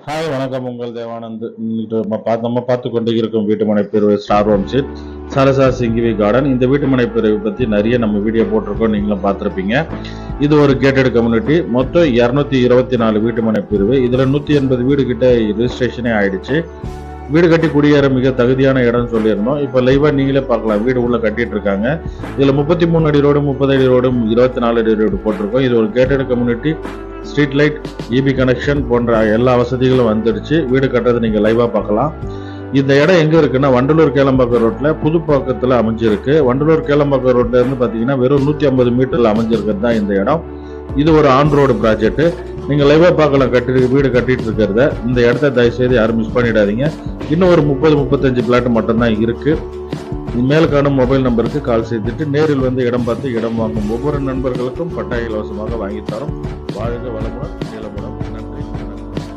Hi வணக்கம். உங்கள் தேவானந்த். இன்னைக்கு நம்ம பார்த்து கொண்டு இருக்கும் வீட்டுமனை பிரிவு star home seat Sarasa Singhvi garden. இந்த வீட்டுமனை பிரிவு பற்றி நிறைய நம்ம வீடியோ போட்டிருக்கோம், நீங்களும் பார்த்துருப்பீங்க. இது ஒரு கேட்டட் கம்யூனிட்டி. மொத்தம் 224 வீட்டுமனை பிரிவு. இதில் 180 வீடு கிட்ட ரிஜிஸ்ட்ரேஷனே ஆயிடுச்சு. வீடு கட்டி குடியேற மிக தகுதியான இடம் சொல்லியிருந்தோம். இப்போ லைவாக நீங்களே பார்க்கலாம், வீடு உள்ள கட்டிட்டு இருக்காங்க. இதில் 33 அடி ரோடு, 30 அடி ரோடு, 24 அடி ரோடு போட்டிருக்கோம். இது ஒரு gated community. Street light, EB connection போன்ற எல்லா வசதிகளும் வந்துடுச்சு. வீடு கட்டுறது நீங்கள் லைவாக பார்க்கலாம். இந்த இடம் எங்கே இருக்குன்னா வண்டலூர் கேளம்பாக்கம் ரோட்டில் புதுப்பாக்கத்தில் அமைஞ்சிருக்கு. வண்டலூர் கேளம்பாக்கம் ரோட்ல இருந்து பார்த்தீங்கன்னா வெறும் 150 மீட்டரில் அமைஞ்சிருக்கிறது தான் இந்த இடம். இது ஒரு ஆன் ரோடு ப்ராஜெக்ட். நீங்கள் லைவாக பார்க்கலாம் வீடு கட்டிட்டு இருக்கிறத. இந்த இடத்த தயவுசெய்து யாரும் மிஸ் பண்ணிடாதீங்க. இன்னும் ஒரு 30-35 பிளாட் மட்டும்தான் இருக்கு. மேல் காணும் மொபைல் நம்பருக்கு கால் செய்துட்டு நேரில் வந்து இடம் பார்த்து இடம் வாங்கும் ஒவ்வொரு நண்பர்களுக்கும் பட்டா இலவசமாக வாங்கி தரும். வாழ்க வளமுடன்.